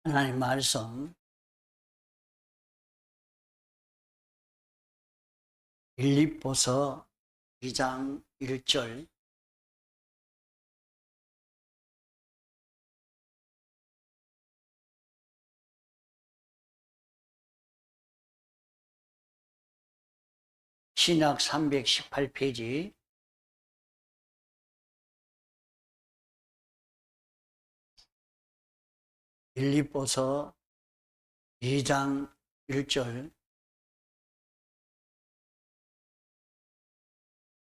하나님 말씀 빌립보서 2장 1절 신약 318페이지 빌립보서 2장 1절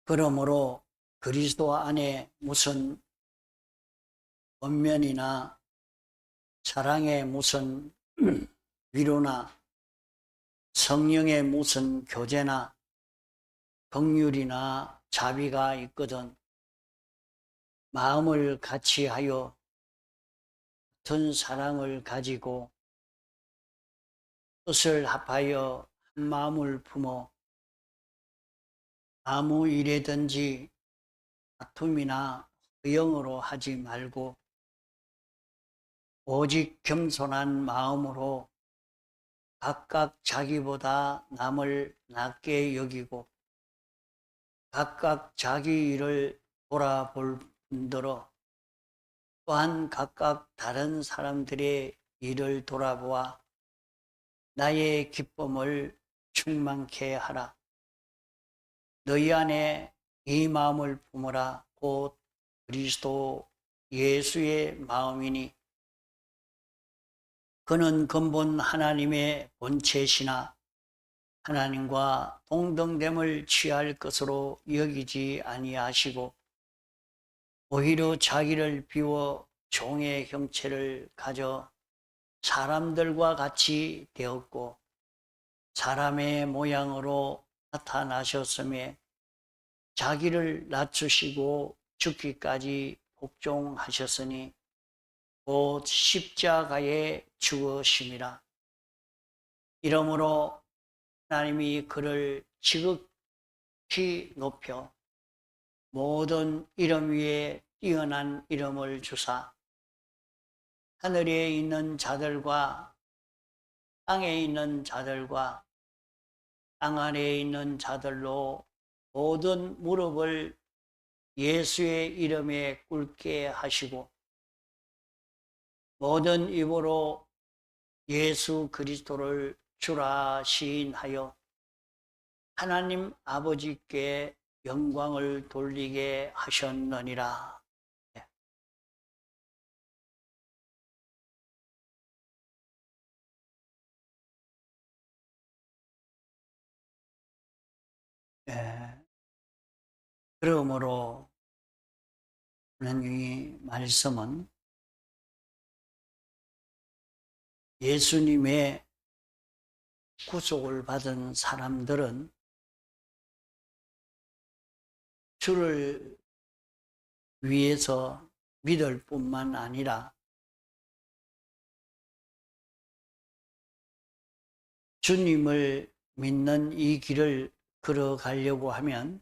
그러므로 그리스도 안에 무슨 권면이나 사랑의 무슨 위로나 성령의 무슨 교제나 긍휼이나 자비가 있거든 마음을 같이하여 같은 사랑을 가지고 뜻을 합하여 한 마음을 품어 아무 일에든지 다툼이나 허영으로 하지 말고 오직 겸손한 마음으로 각각 자기보다 남을 낮게 여기고 각각 자기 일을 돌아볼 뿐더러 또한 각각 다른 사람들의 일을 돌아보아 나의 기쁨을 충만케 하라. 너희 안에 이 마음을 품으라. 곧 그리스도 예수의 마음이니 그는 근본 하나님의 본체시나 하나님과 동등됨을 취할 것으로 여기지 아니하시고 오히려 자기를 비워 종의 형체를 가져 사람들과 같이 되었고 사람의 모양으로 나타나셨음에 자기를 낮추시고 죽기까지 복종하셨으니 곧 십자가에 죽으심이라. 이러므로 하나님이 그를 지극히 높여 모든 이름 위에 뛰어난 이름을 주사 하늘에 있는 자들과 땅에 있는 자들과 땅 아래에 있는 자들로 모든 무릎을 예수의 이름에 꿇게 하시고 모든 입으로 예수 그리스도를 주라 시인하여 하나님 아버지께 영광을 돌리게 하셨느니라. 예. 그러므로 오늘 이 말씀은 예수님의 구속을 받은 사람들은 주를 위해서 믿을 뿐만 아니라 주님을 믿는 이 길을 걸어가려고 하면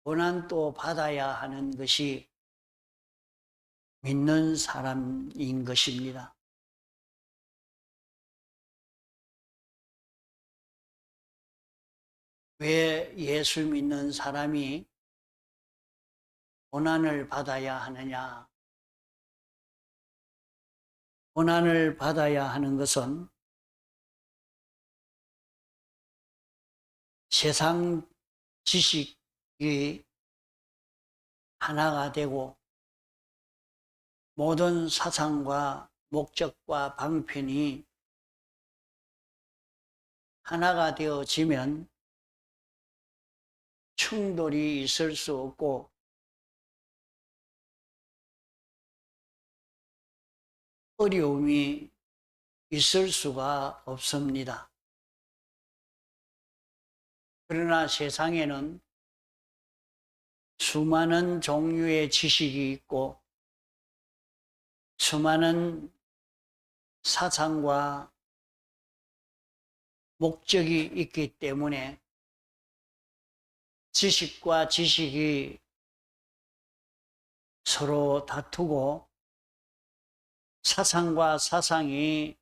고난도 받아야 하는 것이 믿는 사람인 것입니다. 왜 예수 믿는 사람이 고난을 받아야 하느냐? 고난을 받아야 하는 것은 세상 지식이 하나가 되고 모든 사상과 목적과 방편이 하나가 되어지면 충돌이 있을 수 없고 어려움이 있을 수가 없습니다. 그러나 세상에는 수많은 종류의 지식이 있고 수많은 사상과 목적이 있기 때문에 지식과 지식이 서로 다투고 사상과 사상이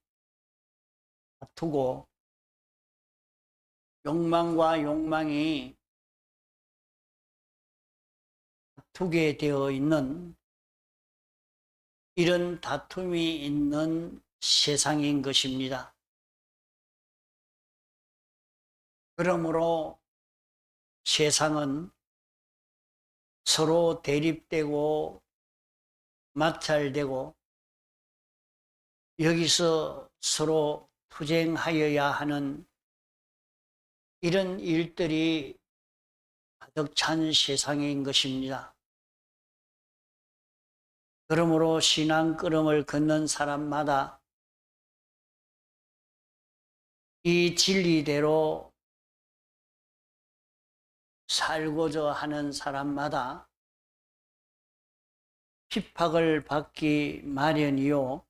다투고 욕망과 욕망이 다투게 되어 있는 이런 다툼이 있는 세상인 것입니다. 그러므로 세상은 서로 대립되고 마찰되고 여기서 서로 투쟁하여야 하는 이런 일들이 가득 찬 세상인 것입니다. 그러므로 신앙 걸음을 걷는 사람마다 이 진리대로 살고자 하는 사람마다 핍박을 받기 마련이요.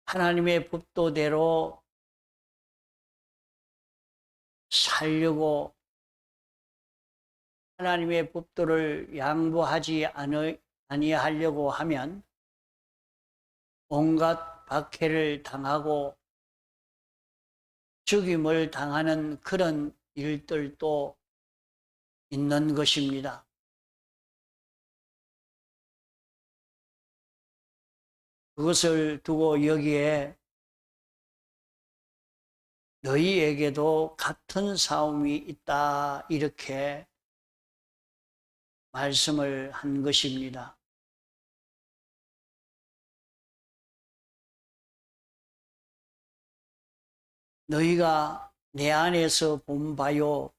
하나님의 법도대로 살려고 하나님의 법도를 양보하지 아니하려고 하면 온갖 박해를 당하고 죽임을 당하는 그런 일들도 있는 것입니다. 그것을 두고 여기에 너희에게도 같은 싸움이 있다 이렇게 말씀을 한 것입니다. 너희가 내 안에서 본 바요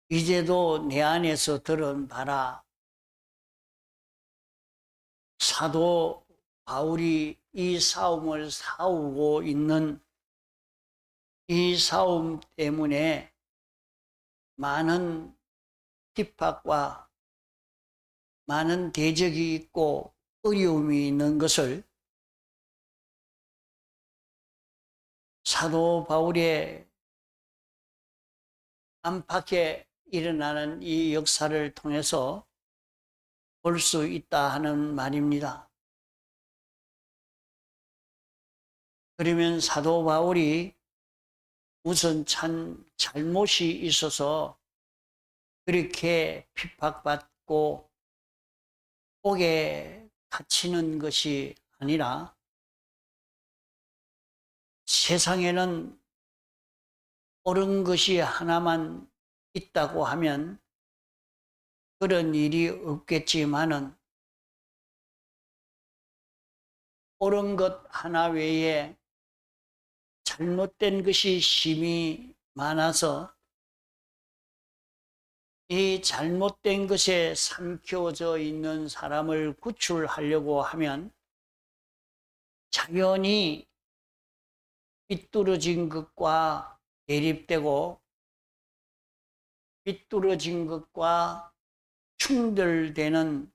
이제도 내 안에서 들은 바라. 사도 바울이 이 싸움을 싸우고 있는 이 싸움 때문에 많은 핍박과 많은 대적이 있고 어려움이 있는 것을 사도 바울의 안팎에 일어나는 이 역사를 통해서 볼 수 있다 하는 말입니다. 그러면 사도 바울이 우선 참 잘못이 있어서 그렇게 핍박받고 옥에 갇히는 것이 아니라 세상에는 옳은 것이 하나만 있다고 하면 그런 일이 없겠지만은 옳은 것 하나 외에 잘못된 것이 심히 많아서 이 잘못된 것에 삼켜져 있는 사람을 구출하려고 하면 당연히 삐뚤어진 것과 대립되고 삐뚤어진 것과 충돌되는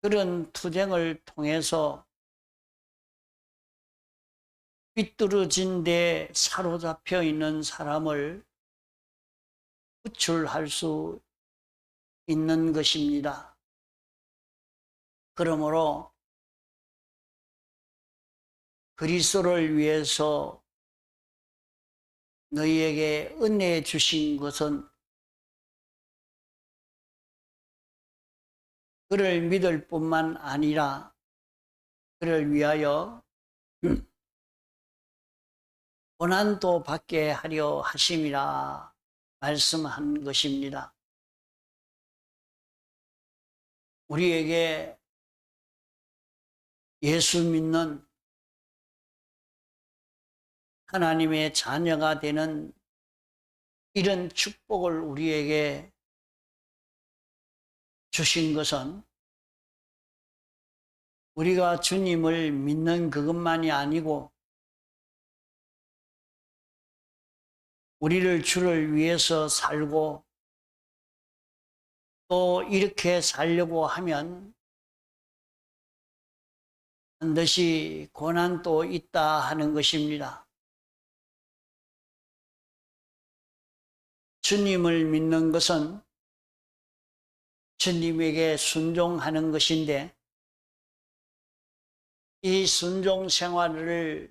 그런 투쟁을 통해서 삐뚤어진 데 사로잡혀 있는 사람을 구출할 수 있는 것입니다. 그러므로 그리스도를 위해서 너희에게 은혜 주신 것은 그를 믿을 뿐만 아니라 그를 위하여 고난도 받게 하려 하심이라 말씀한 것입니다. 우리에게 예수 믿는 하나님의 자녀가 되는 이런 축복을 우리에게 주신 것은 우리가 주님을 믿는 그것만이 아니고 우리를 주를 위해서 살고 또 이렇게 살려고 하면 반드시 고난도 있다 하는 것입니다. 주님을 믿는 것은 주님에게 순종하는 것인데, 이 순종 생활을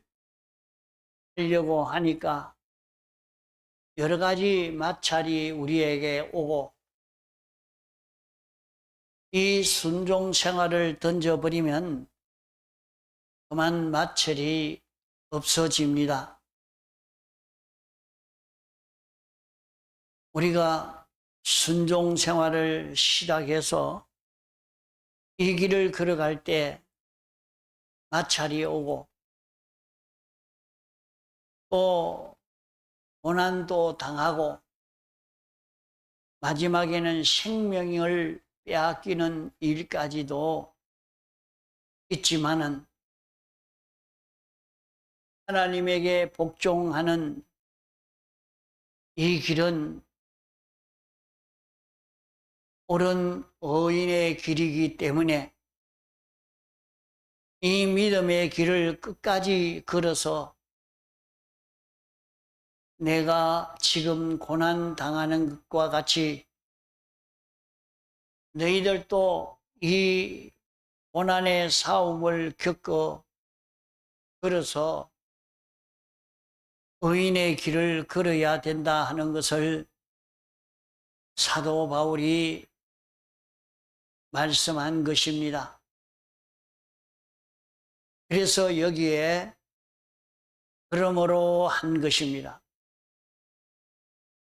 하려고 하니까 여러 가지 마찰이 우리에게 오고, 이 순종 생활을 던져버리면 그만 마찰이 없어집니다. 우리가 순종 생활을 시작해서 이 길을 걸어갈 때 마찰이 오고, 또 고난도 당하고, 마지막에는 생명을 빼앗기는 일까지도 있지만은, 하나님에게 복종하는 이 길은 옳은 의인의 길이기 때문에 이 믿음의 길을 끝까지 걸어서 내가 지금 고난 당하는 것과 같이 너희들도 이 고난의 싸움을 겪어 걸어서 의인의 길을 걸어야 된다 하는 것을 사도 바울이 말씀한 것입니다. 그래서 여기에 그러므로 한 것입니다.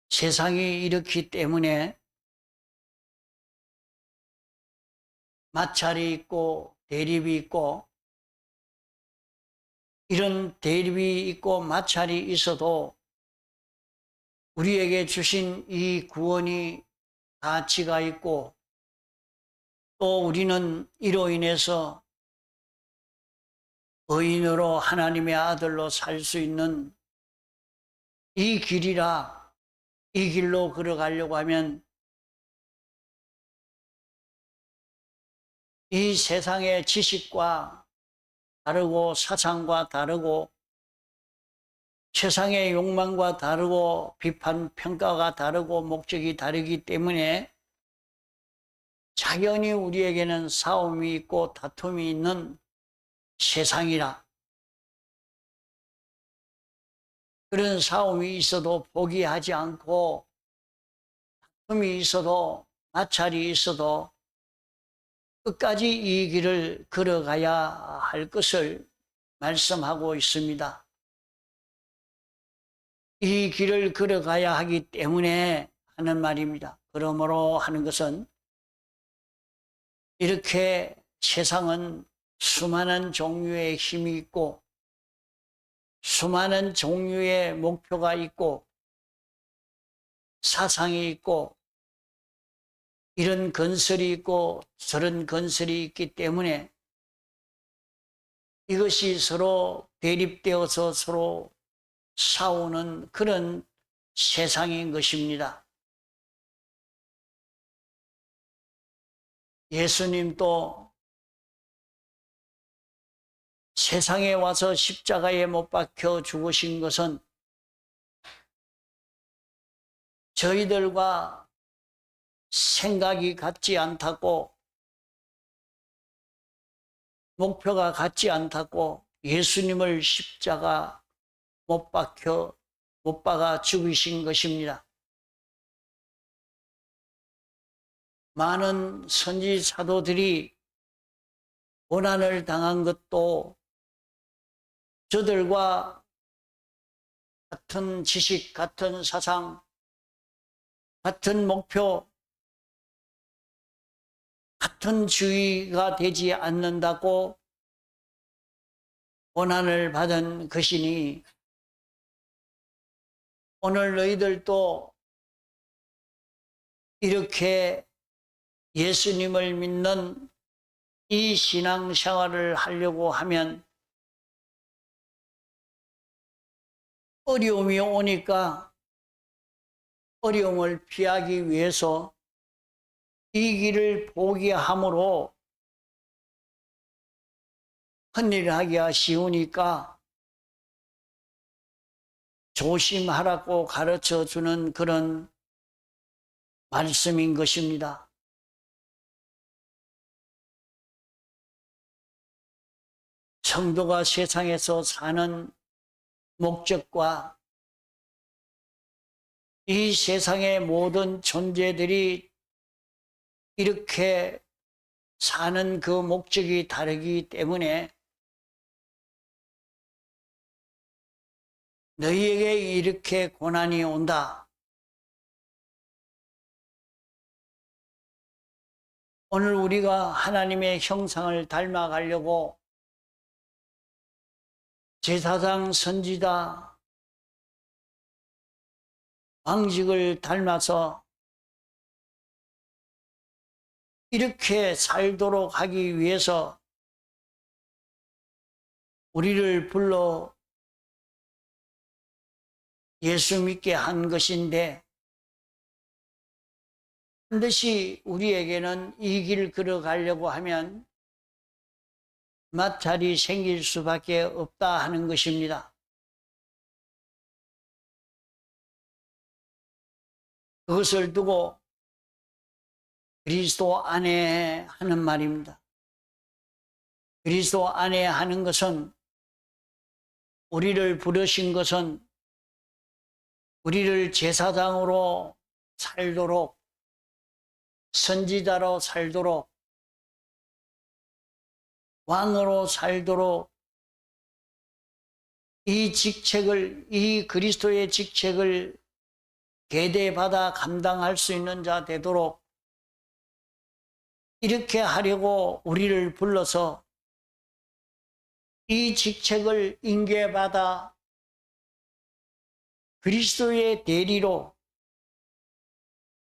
세상이 이렇기 때문에 마찰이 있고 대립이 있고, 이런 대립이 있고 마찰이 있어도 우리에게 주신 이 구원이 가치가 있고, 또 우리는 이로 인해서 의인으로 하나님의 아들로 살 수 있는 이 길이라, 이 길로 걸어가려고 하면 이 세상의 지식과 다르고 사상과 다르고 세상의 욕망과 다르고 비판 평가가 다르고 목적이 다르기 때문에 당연히 우리에게는 싸움이 있고 다툼이 있는 세상이라, 그런 싸움이 있어도 포기하지 않고, 다툼이 있어도 마찰이 있어도 끝까지 이 길을 걸어가야 할 것을 말씀하고 있습니다. 이 길을 걸어가야 하기 때문에 하는 말입니다. 그러므로 하는 것은, 이렇게 세상은 수많은 종류의 힘이 있고 수많은 종류의 목표가 있고 사상이 있고 이런 건설이 있고 저런 건설이 있기 때문에 이것이 서로 대립되어서 서로 싸우는 그런 세상인 것입니다. 예수님도 세상에 와서 십자가에 못 박혀 죽으신 것은 저희들과 생각이 같지 않다고, 목표가 같지 않다고 예수님을 십자가 못 박아 죽이신 것입니다. 많은 선지 사도들이 고난을 당한 것도 저들과 같은 지식, 같은 사상, 같은 목표, 같은 주의가 되지 않는다고 고난을 받은 것이니, 오늘 너희들도 이렇게 예수님을 믿는 이 신앙생활을 하려고 하면 어려움이 오니까 어려움을 피하기 위해서 이 길을 포기함으로 헛일을 하기가 쉬우니까 조심하라고 가르쳐 주는 그런 말씀인 것입니다. 성도가 세상에서 사는 목적과 이 세상의 모든 존재들이 이렇게 사는 그 목적이 다르기 때문에 너희에게 이렇게 고난이 온다. 오늘 우리가 하나님의 형상을 닮아가려고 제사장, 선지자, 왕직을 닮아서 이렇게 살도록 하기 위해서 우리를 불러 예수 믿게 한 것인데 반드시 우리에게는 이 길 걸어가려고 하면 마찰이 생길 수밖에 없다 하는 것입니다. 그것을 두고 그리스도 안에 하는 말입니다. 그리스도 안에 하는 것은 우리를 부르신 것은 우리를 제사장으로 살도록 선지자로 살도록 왕으로 살도록 이 직책을 이 그리스도의 직책을 계대받아 감당할 수 있는 자 되도록 이렇게 하려고 우리를 불러서 이 직책을 인계받아 그리스도의 대리로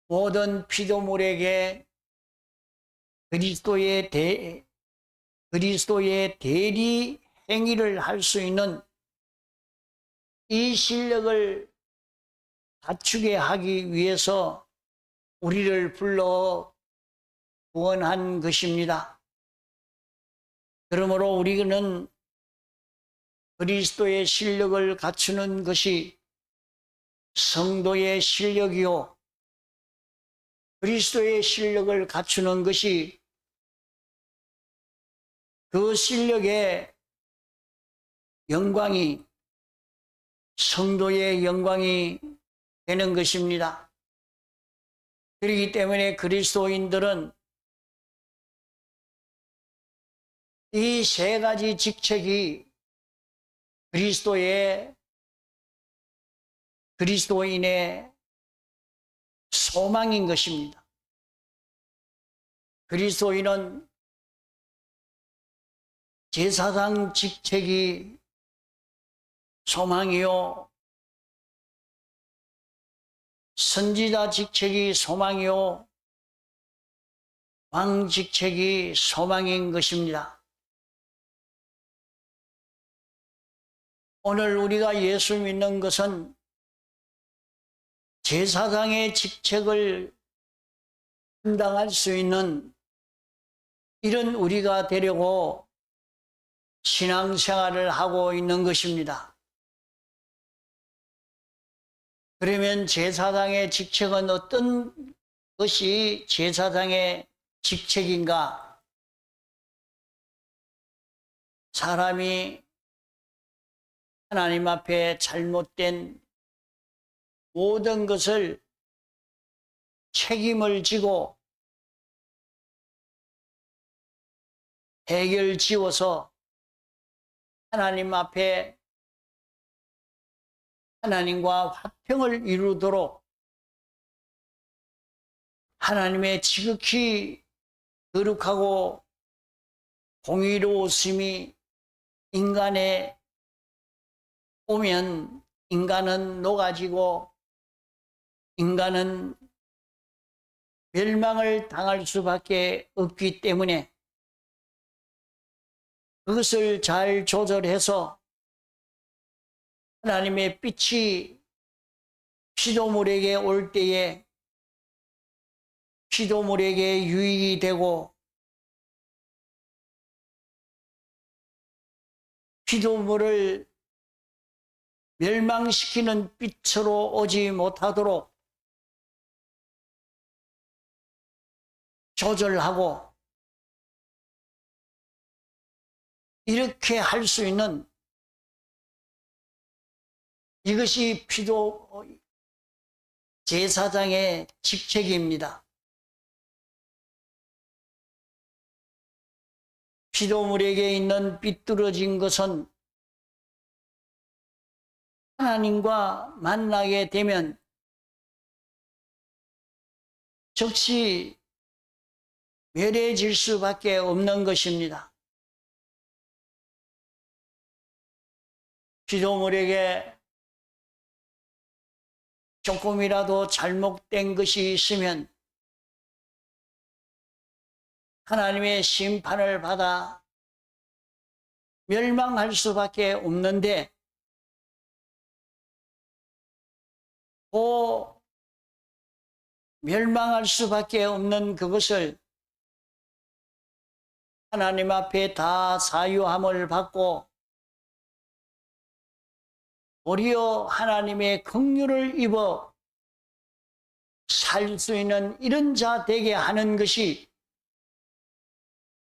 모든 피조물에게 그리스도의 대리 행위를 할 수 있는 이 실력을 갖추게 하기 위해서 우리를 불러 구원한 것입니다. 그러므로 우리는 그리스도의 실력을 갖추는 것이 성도의 실력이요, 그리스도의 실력을 갖추는 것이 그 실력의 영광이 성도의 영광이 되는 것입니다. 그렇기 때문에 그리스도인들은 이 세 가지 직책이 그리스도인의 소망인 것입니다. 그리스도인은 제사장 직책이 소망이요, 선지자 직책이 소망이요, 왕 직책이 소망인 것입니다. 오늘 우리가 예수 믿는 것은 제사장의 직책을 감당할 수 있는 이런 우리가 되려고 신앙생활을 하고 있는 것입니다. 그러면 제사장의 직책은 어떤 것이 제사장의 직책인가? 사람이 하나님 앞에 잘못된 모든 것을 책임을 지고 해결 지어서 하나님 앞에 하나님과 화평을 이루도록 하나님의 지극히 거룩하고 공의로우심이 인간에 오면 인간은 녹아지고 인간은 멸망을 당할 수밖에 없기 때문에 그것을 잘 조절해서 하나님의 빛이 피조물에게 올 때에 피조물에게 유익이 되고 피조물을 멸망시키는 빛으로 오지 못하도록 조절하고 이렇게 할 수 있는 이것이 피도 제사장의 직책입니다. 피조물에게 있는 삐뚤어진 것은 하나님과 만나게 되면 즉시 멸해질 수밖에 없는 것입니다. 피조물에게 조금이라도 잘못된 것이 있으면 하나님의 심판을 받아 멸망할 수밖에 없는데, 그 멸망할 수밖에 없는 그것을 하나님 앞에 다 사유함을 받고 도리어 하나님의 긍휼을 입어 살 수 있는 이런 자 되게 하는 것이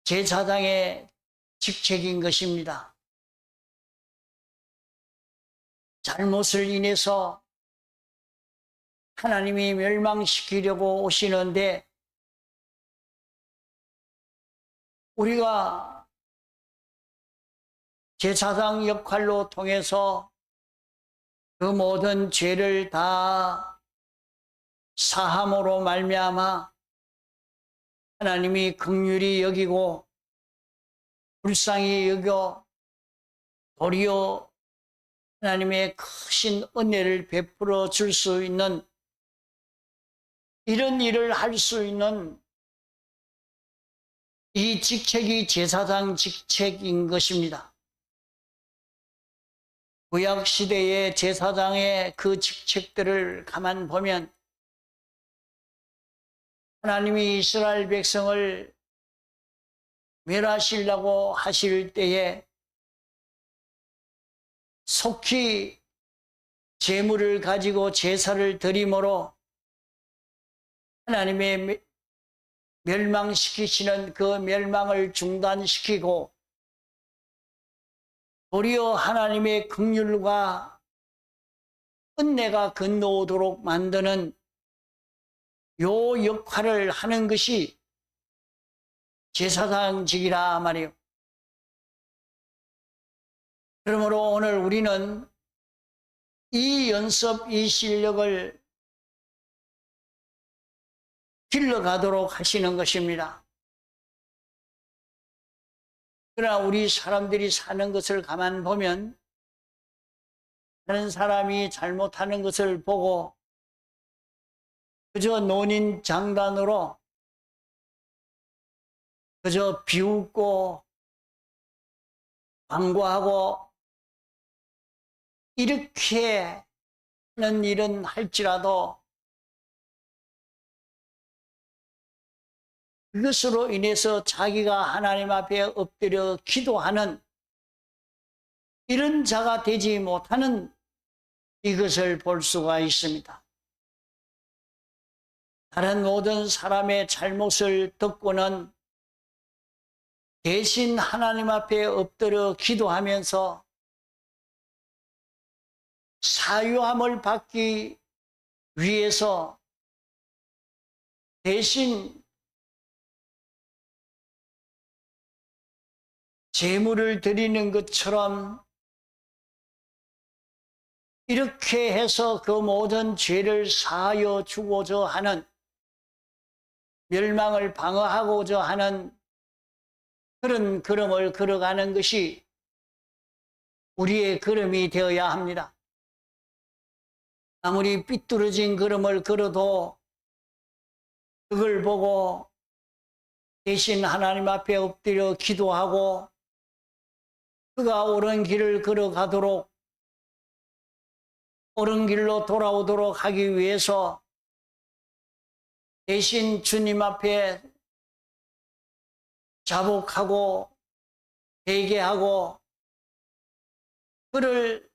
제사장의 직책인 것입니다. 잘못을 인해서 하나님이 멸망시키려고 오시는데 우리가 제사장 역할로 통해서 그 모든 죄를 다 사함으로 말미암아 하나님이 긍휼히 여기고 불쌍히 여겨 도리어 하나님의 크신 은혜를 베풀어 줄 수 있는 이런 일을 할 수 있는 이 직책이 제사장 직책인 것입니다. 구약 시대의 제사장의 그 직책들을 가만 보면 하나님이 이스라엘 백성을 멸하시려고 하실 때에 속히 제물을 가지고 제사를 드림으로 하나님의 멸망시키시는 그 멸망을 중단시키고 도리어 하나님의 긍휼과 은혜가 건너오도록 만드는 요 역할을 하는 것이 제사장직이라 말이요. 그러므로 오늘 우리는 이 연습, 이 실력을 길러가도록 하시는 것입니다. 그러나 우리 사람들이 사는 것을 가만 보면 다른 사람이 잘못하는 것을 보고 그저 논인 장단으로 그저 비웃고 광고하고 이렇게 하는 일은 할지라도 그것으로 인해서 자기가 하나님 앞에 엎드려 기도하는 이런 자가 되지 못하는 이것을 볼 수가 있습니다. 다른 모든 사람의 잘못을 듣고는 대신 하나님 앞에 엎드려 기도하면서 사유함을 받기 위해서 대신 제물을 드리는 것처럼 이렇게 해서 그 모든 죄를 사하여 주고자 하는, 멸망을 방어하고자 하는 그런 걸음을 걸어가는 것이 우리의 걸음이 되어야 합니다. 아무리 삐뚤어진 걸음을 걸어도 그걸 보고 대신 하나님 앞에 엎드려 기도하고 그가 옳은 길을 걸어가도록, 옳은 길로 돌아오도록 하기 위해서 대신 주님 앞에 자복하고 회개하고 그를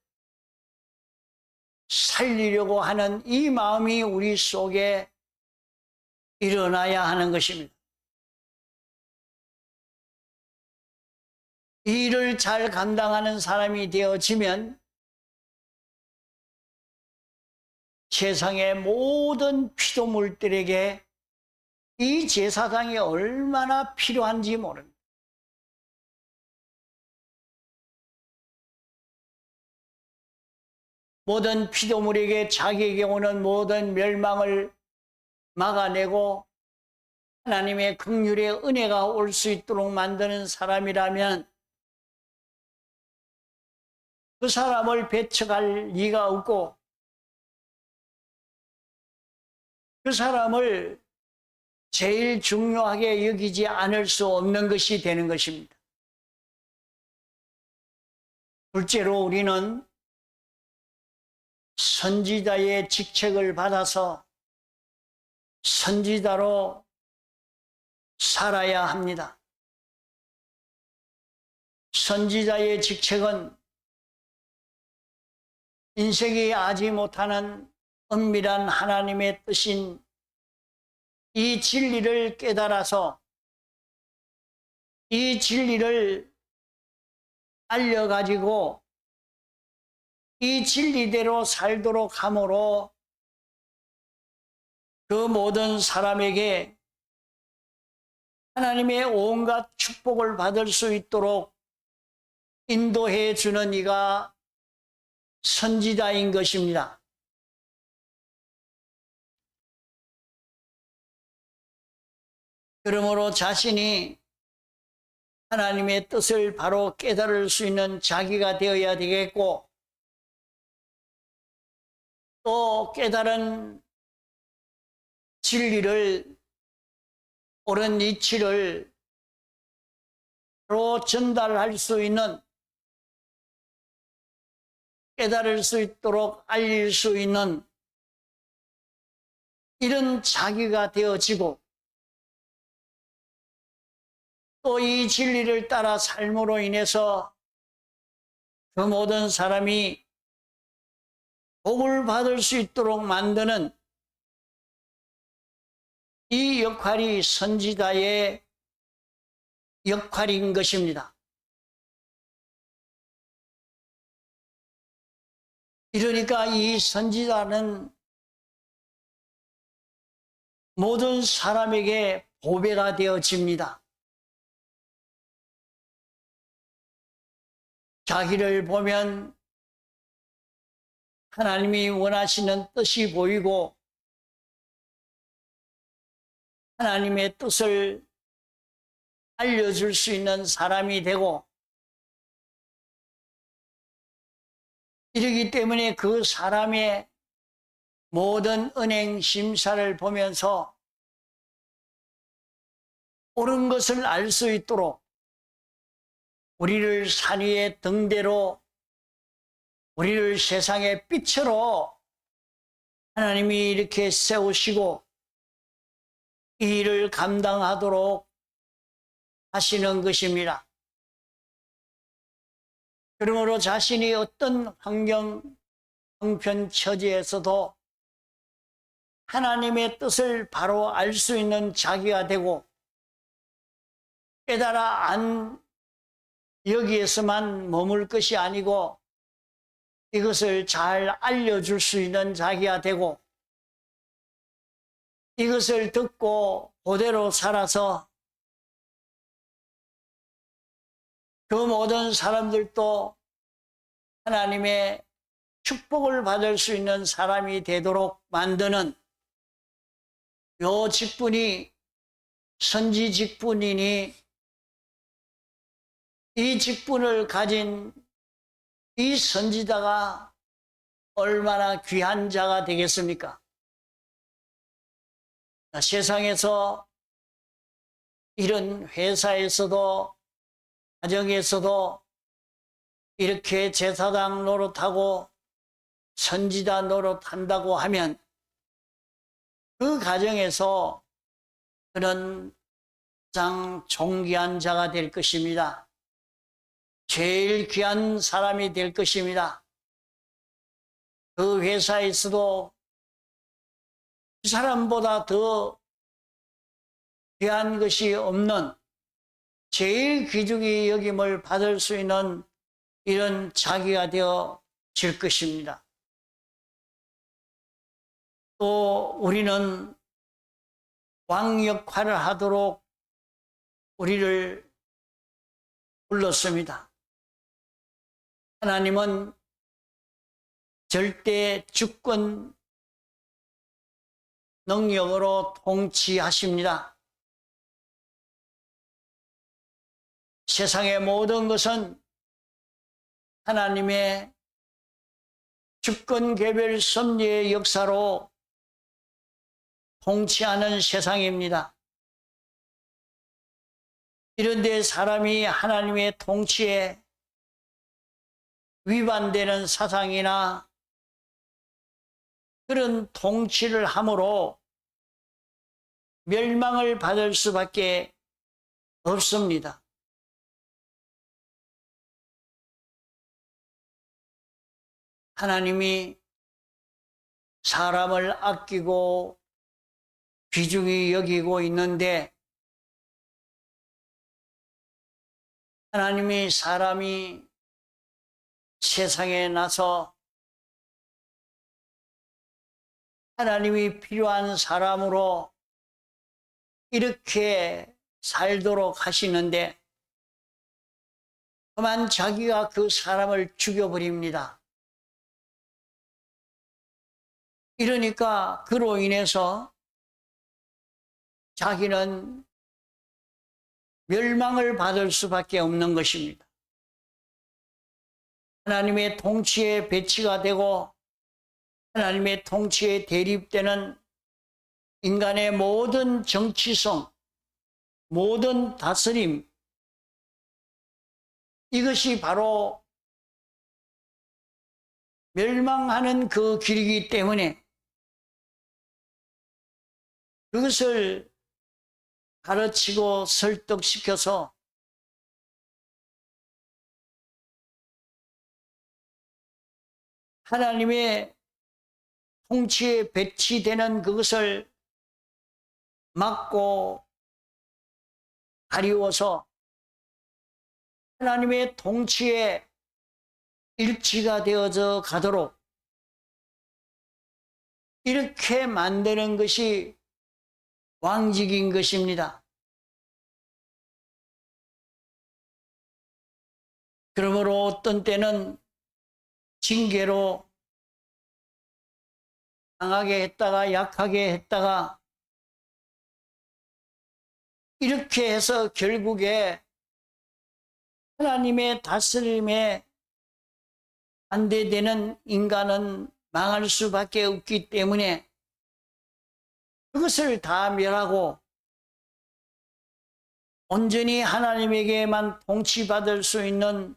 살리려고 하는 이 마음이 우리 속에 일어나야 하는 것입니다. 일을 잘 감당하는 사람이 되어지면 세상의 모든 피조물들에게 이 제사장이 얼마나 필요한지 모릅니다. 모든 피조물에게 자기에게 오는 모든 멸망을 막아내고 하나님의 긍휼의 은혜가 올 수 있도록 만드는 사람이라면 그 사람을 배척할 리가 없고 그 사람을 제일 중요하게 여기지 않을 수 없는 것이 되는 것입니다. 둘째로 우리는 선지자의 직책을 받아서 선지자로 살아야 합니다. 선지자의 직책은 인생이 알지 못하는 은밀한 하나님의 뜻인 이 진리를 깨달아서 이 진리를 알려가지고 이 진리대로 살도록 함으로 그 모든 사람에게 하나님의 온갖 축복을 받을 수 있도록 인도해 주는 이가 선지자인 것입니다. 그러므로 자신이 하나님의 뜻을 바로 깨달을 수 있는 자기가 되어야 되겠고 또 깨달은 진리를 옳은 이치를 바로 전달할 수 있는 깨달을 수 있도록 알릴 수 있는 이런 자기가 되어지고 또 이 진리를 따라 삶으로 인해서 그 모든 사람이 복을 받을 수 있도록 만드는 이 역할이 선지자의 역할인 것입니다. 이러니까 이 선지자는 모든 사람에게 보배가 되어집니다. 자기를 보면 하나님이 원하시는 뜻이 보이고 하나님의 뜻을 알려줄 수 있는 사람이 되고 이러기 때문에 그 사람의 모든 은행 심사를 보면서 옳은 것을 알 수 있도록 우리를 산 위의 등대로 우리를 세상의 빛으로 하나님이 이렇게 세우시고 이 일을 감당하도록 하시는 것입니다. 그러므로 자신이 어떤 환경, 형편, 처지에서도 하나님의 뜻을 바로 알 수 있는 자기가 되고 깨달아 안 여기에서만 머물 것이 아니고 이것을 잘 알려줄 수 있는 자기가 되고 이것을 듣고 그대로 살아서 그 모든 사람들도 하나님의 축복을 받을 수 있는 사람이 되도록 만드는 요 직분이 선지 직분이니 이 직분을 가진 이 선지자가 얼마나 귀한 자가 되겠습니까? 세상에서 이런 회사에서도 가정에서도 이렇게 제사장 노릇하고 선지자 노릇한다고 하면 그 가정에서 그런 가장 존귀한 자가 될 것입니다. 제일 귀한 사람이 될 것입니다. 그 회사에서도 그 사람보다 더 귀한 것이 없는 제일 귀중히 여김을 받을 수 있는 이런 자기가 되어질 것입니다. 또 우리는 왕 역할을 하도록 우리를 불렀습니다. 하나님은 절대 주권 능력으로 통치하십니다. 세상의 모든 것은 하나님의 주권 개별 섭리의 역사로 통치하는 세상입니다. 이런데 사람이 하나님의 통치에 위반되는 사상이나 그런 통치를 함으로 멸망을 받을 수밖에 없습니다. 하나님이 사람을 아끼고 귀중히 여기고 있는데 하나님이 사람이 세상에 나서 하나님이 필요한 사람으로 이렇게 살도록 하시는데 그만 자기가 그 사람을 죽여버립니다. 이러니까 그로 인해서 자기는 멸망을 받을 수밖에 없는 것입니다. 하나님의 통치에 배치가 되고 하나님의 통치에 대립되는 인간의 모든 정치성, 모든 다스림, 이것이 바로 멸망하는 그 길이기 때문에 그것을 가르치고 설득시켜서 하나님의 통치에 배치되는 그것을 막고 가리워서 하나님의 통치에 일치가 되어져 가도록 이렇게 만드는 것이 왕직인 것입니다. 그러므로 어떤 때는 징계로 강하게 했다가 약하게 했다가 이렇게 해서 결국에 하나님의 다스림에 반대되는 인간은 망할 수밖에 없기 때문에 그것을 다 멸하고 온전히 하나님에게만 통치받을 수 있는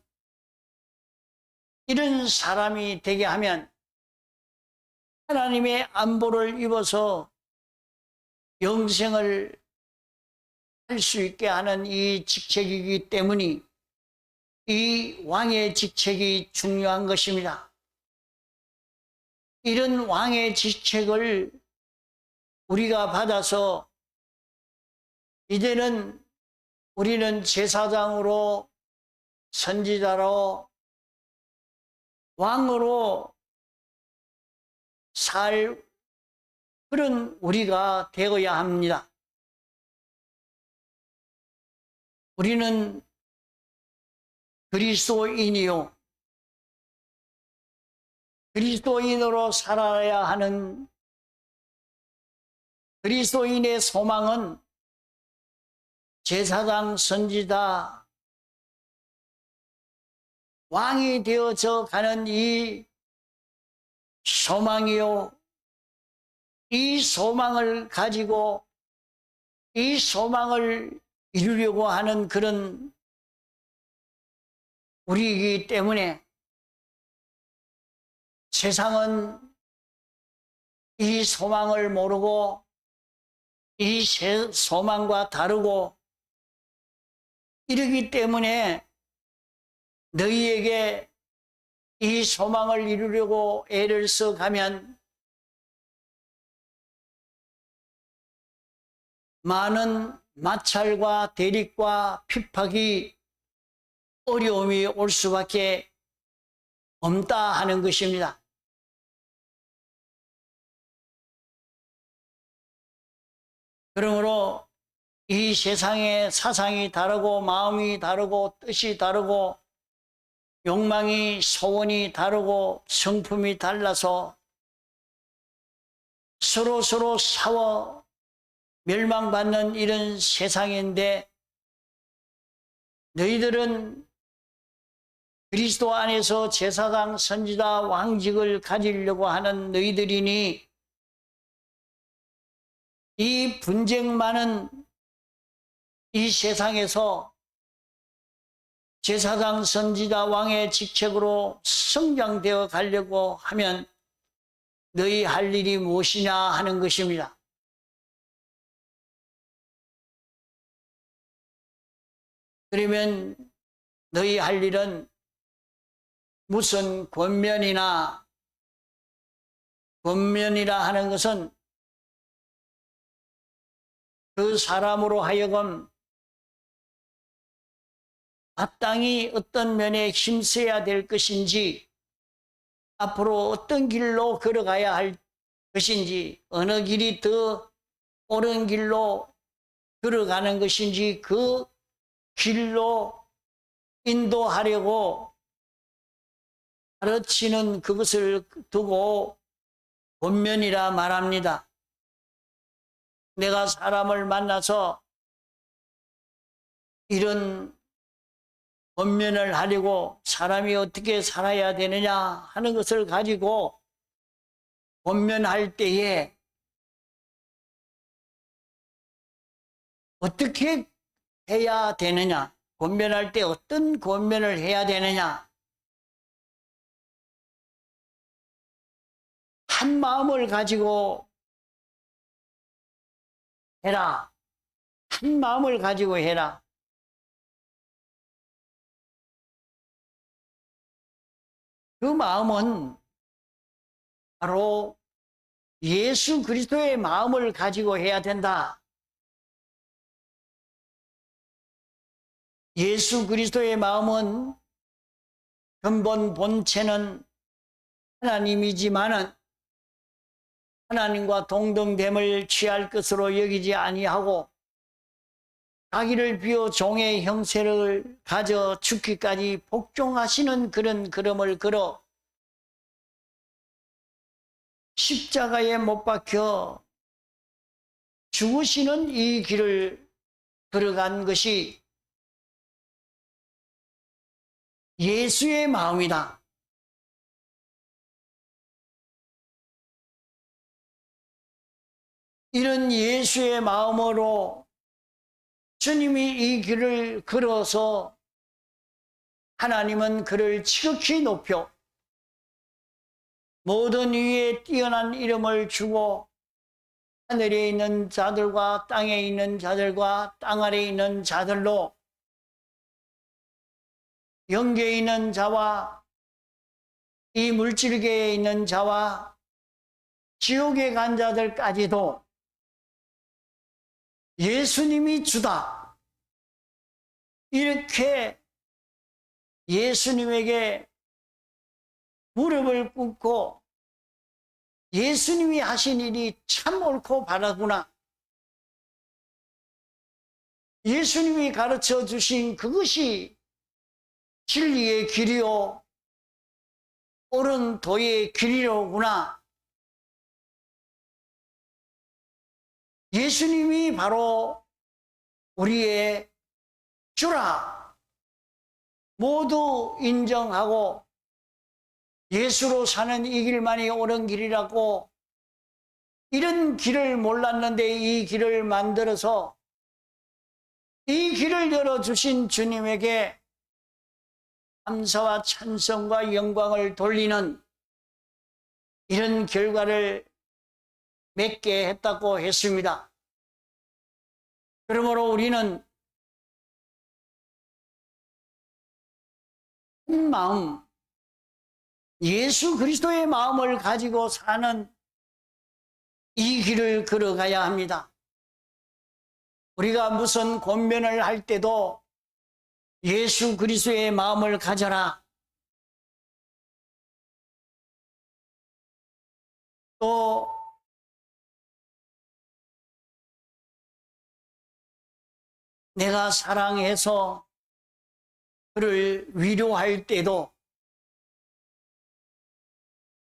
이런 사람이 되게 하면 하나님의 안보를 입어서 영생을 할 수 있게 하는 이 직책이기 때문에 이 왕의 직책이 중요한 것입니다. 이런 왕의 직책을 우리가 받아서 이제는 우리는 제사장으로 선지자로 왕으로 살 그런 우리가 되어야 합니다. 우리는 그리스도인이요. 그리스도인으로 살아야 하는 그리스도인의 소망은 제사장, 선지자, 왕이 되어져 가는 이 소망이요. 이 소망을 가지고 이 소망을 이루려고 하는 그런 우리이기 때문에 세상은 이 소망을 모르고 이 소망과 다르고 이러기 때문에 너희에게 이 소망을 이루려고 애를 써가면 많은 마찰과 대립과 핍박이 어려움이 올 수밖에 없다 하는 것입니다. 그러므로 이 세상의 사상이 다르고 마음이 다르고 뜻이 다르고 욕망이 소원이 다르고 성품이 달라서 서로 싸워 멸망받는 이런 세상인데 너희들은 그리스도 안에서 제사장, 선지자, 왕직을 가지려고 하는 너희들이니 이 분쟁 많은 이 세상에서 제사장, 선지자, 왕의 직책으로 성장되어 가려고 하면 너희 할 일이 무엇이냐 하는 것입니다. 그러면 너희 할 일은 무슨 권면이라 하는 것은 그 사람으로 하여금 마땅히 어떤 면에 힘써야 될 것인지 앞으로 어떤 길로 걸어가야 할 것인지 어느 길이 더 옳은 길로 걸어가는 것인지 그 길로 인도하려고 가르치는 그것을 두고 권면이라 말합니다. 내가 사람을 만나서 이런 권면을 하려고 사람이 어떻게 살아야 되느냐 하는 것을 가지고 권면할 때에 어떻게 해야 되느냐, 권면할 때 어떤 권면을 해야 되느냐, 한 마음을 가지고 해라. 한 마음을 가지고 해라. 그 마음은 바로 예수 그리스도의 마음을 가지고 해야 된다. 예수 그리스도의 마음은 근본 본체는 하나님이지만은 하나님과 동등됨을 취할 것으로 여기지 아니하고 자기를 비워 종의 형세를 가져 죽기까지 복종하시는 그런 걸음을 걸어 십자가에 못 박혀 죽으시는 이 길을 걸어간 것이 예수의 마음이다. 이런 예수의 마음으로 주님이 이 길을 걸어서 하나님은 그를 지극히 높여 모든 위에 뛰어난 이름을 주고 하늘에 있는 자들과 땅에 있는 자들과 땅 아래에 있는 자들로 영계에 있는 자와 이 물질계에 있는 자와 지옥에 간 자들까지도 예수님이 주다. 이렇게 예수님에게 무릎을 꿇고 예수님이 하신 일이 참 옳고 바라구나. 예수님이 가르쳐 주신 그것이 진리의 길이요 옳은 도의 길이로구나. 예수님이 바로 우리의 주라 모두 인정하고 예수로 사는 이 길만이 옳은 길이라고 이런 길을 몰랐는데 이 길을 만들어서 이 길을 열어주신 주님에게 감사와 찬송과 영광을 돌리는 이런 결과를 맺게 했다고 했습니다. 그러므로 우리는 한 마음, 예수 그리스도의 마음을 가지고 사는 이 길을 걸어가야 합니다. 우리가 무슨 권면을 할 때도 예수 그리스도의 마음을 가져라. 또 내가 사랑해서 그를 위로할 때도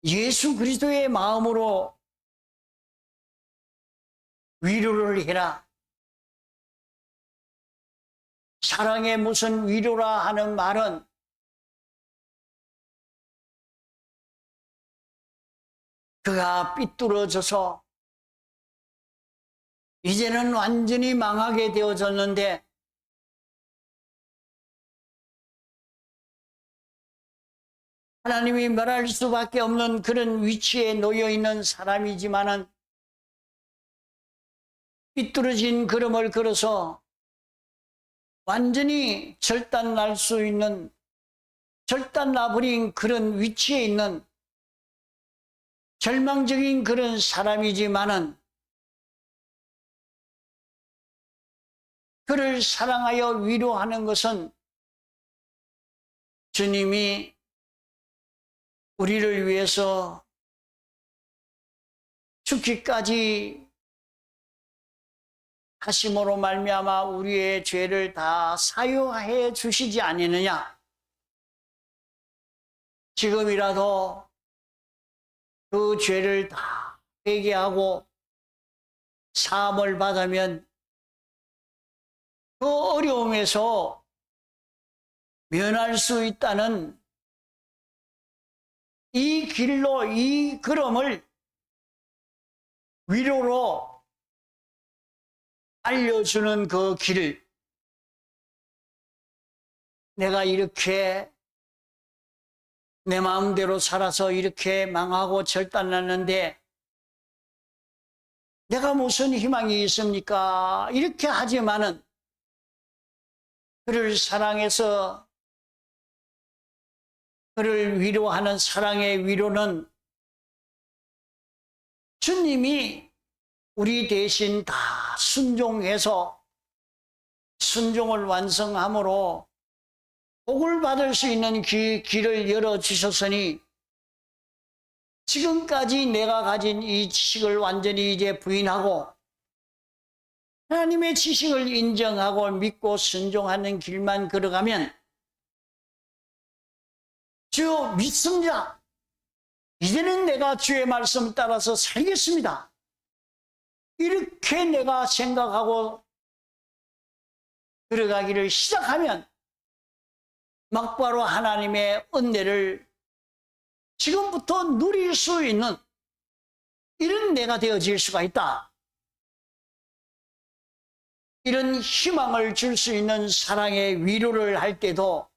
예수 그리스도의 마음으로 위로를 해라. 사랑의 무슨 위로라 하는 말은 그가 삐뚤어져서 이제는 완전히 망하게 되어졌는데 하나님이 말할 수밖에 없는 그런 위치에 놓여 있는 사람이지만은 삐뚤어진 걸음을 걸어서 완전히 절단 날 수 있는, 절단 나버린 그런 위치에 있는 절망적인 그런 사람이지만은 그를 사랑하여 위로하는 것은 주님이 우리를 위해서 죽기까지 하심으로 말미암아 우리의 죄를 다 사유해 주시지 아니느냐. 지금이라도 그 죄를 다 회개하고 사함을 받으면 그 어려움에서 면할 수 있다는 이 길로, 이 걸음을 위로로 알려주는 그 길을 내가 이렇게 내 마음대로 살아서 이렇게 망하고 절단났는데 내가 무슨 희망이 있습니까? 이렇게 하지만은 그를 사랑해서 그를 위로하는 사랑의 위로는 주님이 우리 대신 다 순종해서 순종을 완성함으로 복을 받을 수 있는 길을 열어주셨으니 지금까지 내가 가진 이 지식을 완전히 이제 부인하고 하나님의 지식을 인정하고 믿고 순종하는 길만 걸어가면 주 믿습니다. 이제는 내가 주의 말씀 따라서 살겠습니다. 이렇게 내가 생각하고 들어가기를 시작하면 막바로 하나님의 은혜를 지금부터 누릴 수 있는 이런 내가 되어질 수가 있다. 이런 희망을 줄 수 있는 사랑의 위로를 할 때도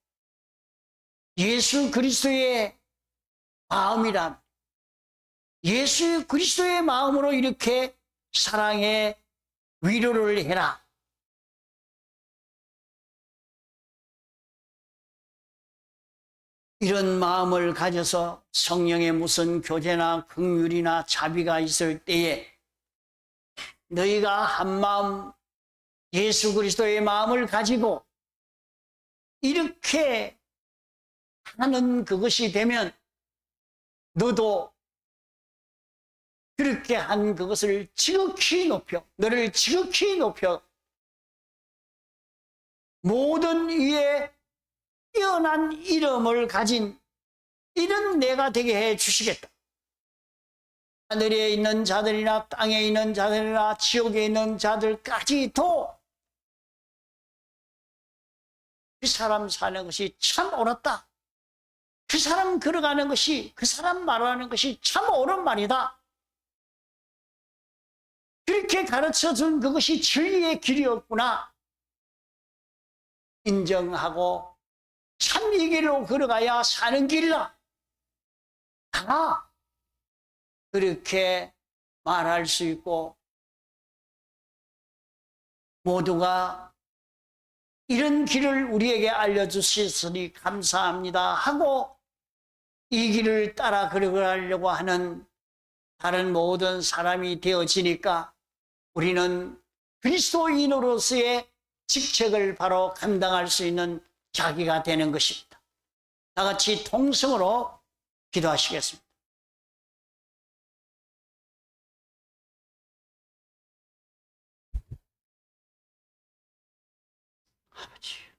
예수 그리스도의 마음이란 예수 그리스도의 마음으로 이렇게 사랑의 위로를 해라. 이런 마음을 가져서 성령의 무슨 교제나 긍휼이나 자비가 있을 때에 너희가 한 마음 예수 그리스도의 마음을 가지고 이렇게 하는 그것이 되면 너도 그렇게 한 그것을 지극히 높여 너를 지극히 높여 모든 위에 뛰어난 이름을 가진 이런 내가 되게 해 주시겠다. 하늘에 있는 자들이나 땅에 있는 자들이나 지옥에 있는 자들까지도 그 사람 사는 것이 참 옳았다. 그 사람 걸어가는 것이, 그 사람 말하는 것이 참 옳은 말이다. 그렇게 가르쳐준 그것이 진리의 길이었구나. 인정하고 참 이 길로 걸어가야 사는 길이다. 다 그렇게 말할 수 있고 모두가 이런 길을 우리에게 알려주셨으니 감사합니다 하고 이 길을 따라 걸어가려고 하는 다른 모든 사람이 되어지니까 우리는 그리스도인으로서의 직책을 바로 감당할 수 있는 자기가 되는 것입니다. 다 같이 통성으로 기도하시겠습니다. 아버지.